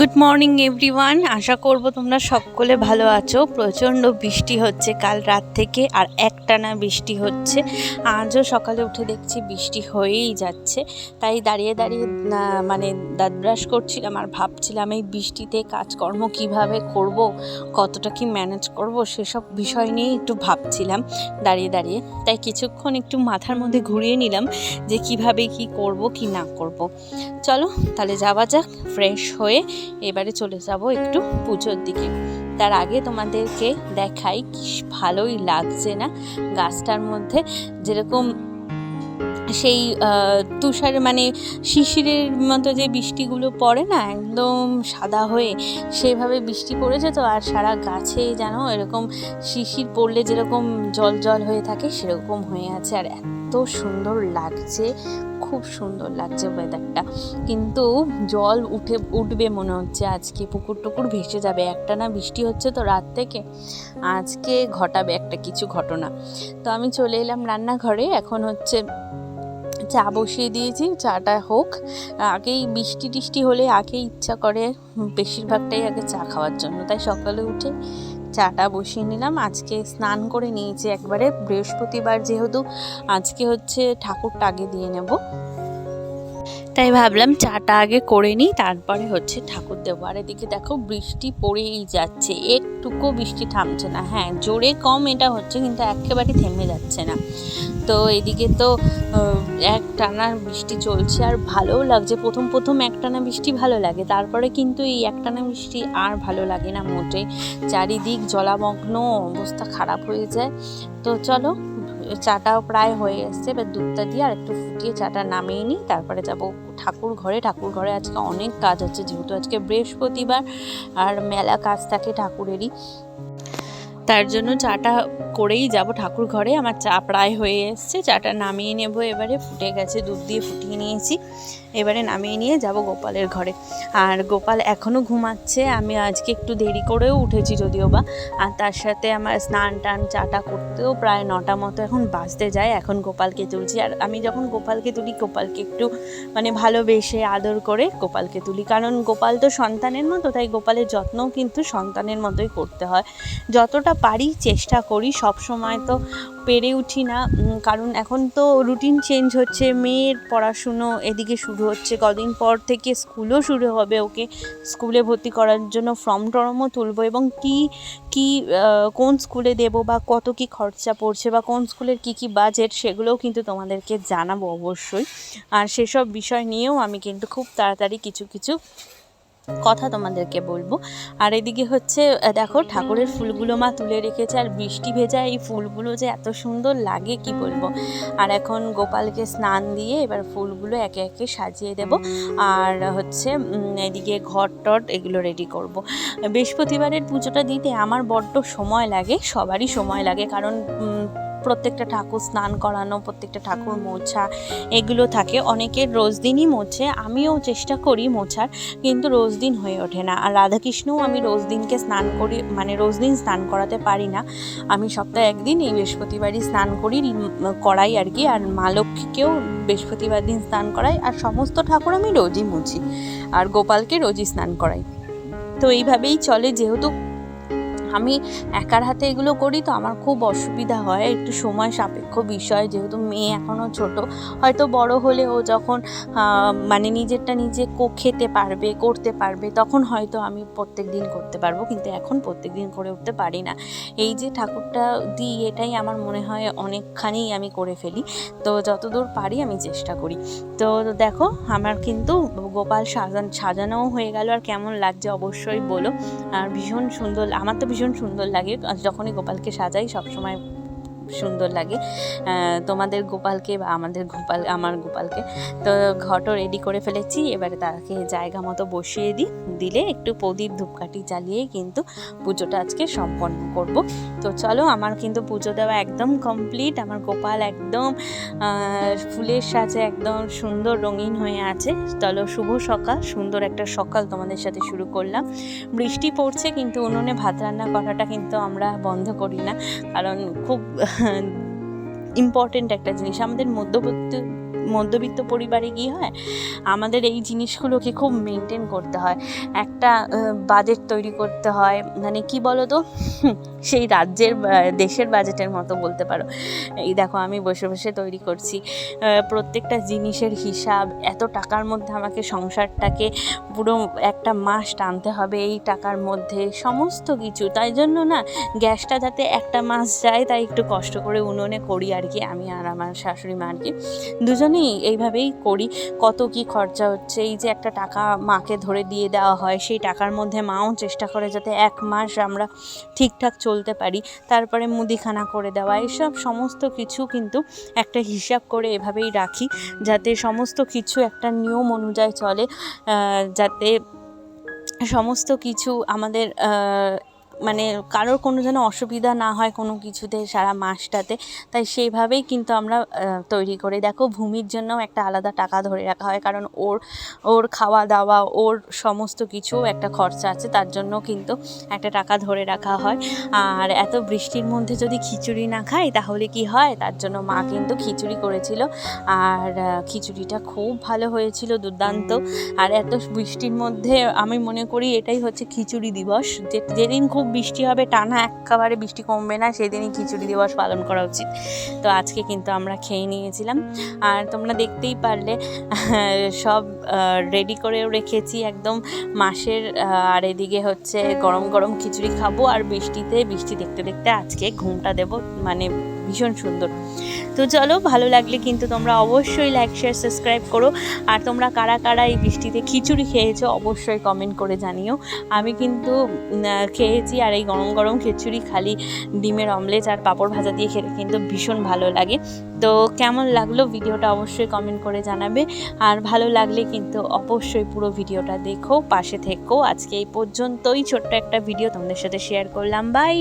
Good morning everyone, আশা করব তোমরা সকলে ভালো আছো। প্রচণ্ড বৃষ্টি হচ্ছে কাল রাত থেকে, আর একটানা বৃষ্টি হচ্ছে। আজও সকালে উঠে দেখছি বৃষ্টি হয়েই যাচ্ছে। তাই দাঁড়িয়ে দাঁড়িয়ে মানে দাঁত ব্রাশ করছিলাম আর ভাবছিলাম এই বৃষ্টিতে কাজকর্ম কিভাবে করব, কতটা কি ম্যানেজ করব, সেসব বিষয় নিয়ে একটু ভাবছিলাম দাঁড়িয়ে দাঁড়িয়ে। তাই কিছুক্ষণ একটু মাথার মধ্যে ঘুরিয়ে নিলাম যে কিভাবে কি করব কি না করব। চলো তাহলে যাওয়া যাক। ফ্রেশ হয়ে এবারে চলে যাব একটু পুজোর দিকে। তার আগে তোমাদেরকে দেখাই কি ভালোই লাগছে না গাছটার মধ্যে, যেরকম সেই তুষার মানে শিশিরের মতো যে বৃষ্টিগুলো পড়ে না একদম সাদা হয়ে, সেভাবে বৃষ্টি পড়েছে তো। আর সারা গাছে যেন এরকম শিশির পড়লে যেরকম জল জল হয়ে থাকে সেরকম হয়ে আছে। আর এত সুন্দর লাগছে, খুব সুন্দর লাগছে ওয়েদারটা। কিন্তু জল উঠবে মনে হচ্ছে আজকে, পুকুর টুকুর ভেসে যাবে। একটানা বৃষ্টি হচ্ছে তো রাত থেকে, আজকে ঘটাবে একটা কিছু ঘটনা। তো আমি চলে এলাম রান্নাঘরে। এখন হচ্ছে চা বসিয়ে দিয়েছি, চাটা হোক। আগেই বৃষ্টি টিষ্টি হলে আগেই ইচ্ছা করে বেশিরভাগটাই আগে চা খাওয়ার জন্য, তাই সকালে উঠে চাটা বসিয়ে নিলাম। আজকে স্নান করে নিয়েছি একবারে, বৃহস্পতিবার যেহেতু আজকে হচ্ছে ঠাকুরটা আগে দিয়ে নেব, তাই ভাবলাম চাটা আগে করে নিই, তারপরে হচ্ছে ঠাকুর দেবো। আর এদিকে দেখো বৃষ্টি পড়েই যাচ্ছে, একটুকু বৃষ্টি থামছে না। হ্যাঁ, জোরে কম এটা হচ্ছে, কিন্তু একেবারে থেমে যাচ্ছে না। তো এদিকে তো এক টানা বৃষ্টি চলছে আর ভালোও লাগছে। প্রথম একটানা বৃষ্টি ভালো লাগে, তারপরে কিন্তু এই একটানা বৃষ্টি আর ভালো লাগে না মোটেই। চারিদিক জলামগ্ন, অবস্থা খারাপ হয়ে যায়। তো চলো, চাটাও প্রায় হয়ে এসছে, এবার দুধটা দিয়ে আর একটু ফুটিয়ে চাটা নামিয়ে নিই, তারপরে যাব ঠাকুর ঘরে আজকে অনেক কাজ হচ্ছে, যেহেতু আজকে বৃহস্পতিবার আর মেলা কাজ থাকে ঠাকুরেরই। তার জন্য চাটা করেই যাব ঠাকুর ঘরে। আমার চা প্রায় হয়ে এসছে, চাটা নামিয়ে নেব। এবারে ফুটে গেছে, দুধ দিয়ে ফুটিয়ে নিয়েছি। এবারে নামিয়ে নিয়ে যাব গোপালের ঘরে। আর গোপাল এখনও ঘুমাচ্ছে। আমি আজকে একটু দেরি করেও উঠেছি যদিও বা, আর তার সাথে আমার স্নান টান চাটা করতেও প্রায় 9টা মতো এখন বাজতে যায়। এখন গোপালকে তুলছি, আর আমি যখন গোপালকে তুলি, গোপালকে একটু মানে ভালোবেসে আদর করে গোপালকে তুলি, কারণ গোপাল তো সন্তানের মতো, তাই গোপালের যত্নও কিন্তু সন্তানের মতোই করতে হয়। যতটা পারি চেষ্টা করি, সব সময় তো পেরে উঠি না, কারণ এখন তো রুটিন চেঞ্জ হচ্ছে, মেয়ের পড়াশুনো এদিকে শুরু হচ্ছে, কদিন পর থেকে স্কুলও শুরু হবে। ওকে স্কুলে ভর্তি করার জন্য ফর্ম টর্মও তুলবো, এবং কি কোন স্কুলে দেব বা কত কি খরচা পড়ছে বা কোন স্কুলের কি বাজেট, সেগুলোও কিন্তু তোমাদেরকে জানাবো অবশ্যই। আর সেসব বিষয় নিয়েও আমি কিন্তু খুব তাড়াতাড়ি কিছু কথা তোমাদেরকে বলবো। আর এদিকে হচ্ছে দেখো ঠাকুরের ফুলগুলো মা তুলে রেখেছে, আর বৃষ্টি ভেজা এই ফুলগুলো যে এত সুন্দর লাগে কি বলবো। আর এখন গোপালকে স্নান দিয়ে এবার ফুলগুলো একে একে সাজিয়ে দেব। আর হচ্ছে এদিকে ঘর টট এগুলো রেডি করব। বৃহস্পতিবারের পুজোটা দিতে আমার বড্ড সময় লাগে, সবারই সময় লাগে, কারণ প্রত্যেকটা ঠাকুর স্নান করানো, প্রত্যেকটা ঠাকুর মোছা এগুলো থাকে। অনেকের রোজ দিনই মোছে, আমিও চেষ্টা করি মোছার, কিন্তু রোজ দিন হয়ে ওঠে না। আর রাধাকৃষ্ণও আমি রোজ দিনকে স্নান করি, মানে রোজ দিন স্নান করাতে পারি না। আমি সপ্তাহে একদিন এই বৃহস্পতিবারই স্নান করাই আর কি। আর মা লক্ষ্মীকেও বৃহস্পতিবার দিন স্নান করাই, আর সমস্ত ঠাকুর আমি রোজই মুছি, আর গোপালকে রোজই স্নান করাই। তো এইভাবেই চলে। যেহেতু আমি একার হাতে এগুলো করি তো আমার খুব অসুবিধা হয়, একটু সময় সাপেক্ষ বিষয়। যেহেতু মেয়ে এখনও ছোট, হয়তো বড় হলে ও যখন মানে নিজেরটা নিজে খেতে পারবে, করতে পারবে, তখন হয়তো আমি প্রত্যেক দিন করতে পারবো, কিন্তু এখন প্রত্যেক দিন করে উঠতে পারি না। এই যে ঠাকুরটা দিই, এটাই আমার মনে হয় অনেকখানি আমি করে ফেলি। তো যতদূর পারি আমি চেষ্টা করি। তো দেখো আমার কিন্তু গোপাল সাজানোও হয়ে গেল। আর কেমন লাগছে অবশ্যই বলো। আর ভীষণ সুন্দর, আমার তো ভীষণ সুন্দর লাগে যখনই গোপালকে সাজাই, সবসময় সুন্দর লাগে। তোমাদের গোপালকে বা আমার গোপালকে। তো ঘটও রেডি করে ফেলেছি, এবারে তাকে জায়গা মতো বসিয়ে দিলে একটু প্রদীপ ধূপকাঠি জ্বালিয়েই কিন্তু পুজোটা আজকে সম্পন্ন করব। তো চলো, আমার কিন্তু পুজো দেওয়া একদম কমপ্লিট। আমার গোপাল একদম ফুলের সাজে একদম সুন্দর রঙিন হয়ে আছে। চলো, শুভ সকাল, সুন্দর একটা সকাল তোমাদের সাথে শুরু করলাম। বৃষ্টি পড়ছে, কিন্তু উনুনে ভাত রান্না করাটা কিন্তু আমরা বন্ধ করি না, কারণ খুব ইম্পর্টেন্ট একটা জিনিস। আমাদের মধ্যবিত্ত পরিবারে কি হয়, আমাদের এই জিনিসগুলোকে খুব মেনটেন করতে হয়, একটা বাজেট তৈরি করতে হয়, মানে কি বলো তো, সেই রাজ্যের দেশের বাজেটের মতো বলতে পারো। এই দেখো আমি বসে বসে তৈরি করছি, প্রত্যেকটা জিনিসের হিসাব, এত টাকার মধ্যে আমাকে সংসারটাকে পুরো একটা মাস টানতে হবে এই টাকার মধ্যে, সমস্ত কিছু। তাই জন্য না গ্যাসটা যাতে একটা মাস যায় তাই একটু কষ্ট করে উনুনে করি আর কি, আমি আর আমার শাশুড়ি মা আর কি দুজনেই এইভাবেই করি। কত কি খরচা হচ্ছে, এই যে একটা টাকা মাকে ধরে দিয়ে দেওয়া হয়, সেই টাকার মধ্যে মাও চেষ্টা করে যাতে এক মাস আমরা ঠিকঠাক চলতে পারি, তারপরে মুদিখানা করে দেওয়া, এসব সমস্ত কিছু কিন্তু একটা হিসাব করে এভাবেই রাখি যাতে সমস্ত কিছু একটা নিয়ম অনুযায়ী চলে, যাতে সমস্ত কিছু আমাদের মানে কারোর কোনো যেন অসুবিধা না হয় কোনো কিছুতে সারা মাসটাতে। তাই সেইভাবেই কিন্তু আমরা তৈরি করি। দেখো ভূমির জন্যও একটা আলাদা টাকা ধরে রাখা হয়, কারণ ওর খাওয়া দাওয়া, ওর সমস্ত কিছু একটা খরচা আছে, তার জন্য কিন্তু একটা টাকা ধরে রাখা হয়। আর এত বৃষ্টির মধ্যে যদি খিচুড়ি না খাই তাহলে কি হয়, তার জন্য মা কিন্তু খিচুড়ি করেছিল, আর খিচুড়িটা খুব ভালো হয়েছিল, দুর্দান্ত। আর এত বৃষ্টির মধ্যে আমি মনে করি এটাই হচ্ছে খিচুড়ি দিবস, যেদিন খুব বৃষ্টি হবে, টানা একেবারে বৃষ্টি কমবে না, সেদিনই খিচুড়ি দিবস পালন করা উচিত। তো আজকে কিন্তু আমরা খেয়ে নিয়েছিলাম, আর তোমরা দেখতেই পারলে সব রেডি করেও রেখেছি একদম মাসের। আর এদিকে হচ্ছে গরম গরম খিচুড়ি খাবো, আর বৃষ্টি দেখতে দেখতে আজকে ঘুমটা দেবো, মানে ভীষণ সুন্দর। তো চলো, ভালো লাগলে কিন্তু তোমরা অবশ্যই লাইক শেয়ার সাবস্ক্রাইব করো। আর তোমরা কারা কারা এই বৃষ্টিতে খিচুড়ি খেয়েছো অবশ্যই কমেন্ট করে জানিও। আমি কিন্তু খেয়েছি, আর এই গরম গরম খিচুড়ি খালি ডিমের অমলেট আর পাঁপড় ভাজা দিয়ে খেতে কিন্তু ভীষণ ভালো লাগে। তো কেমন লাগলো ভিডিওটা অবশ্যই কমেন্ট করে জানাবে, আর ভালো লাগলে কিন্তু অবশ্যই পুরো ভিডিওটা দেখো, পাশে থেকো। আজকে এই পর্যন্তই ছোট্ট একটা ভিডিও তোমাদের সাথে শেয়ার করলাম, বাই।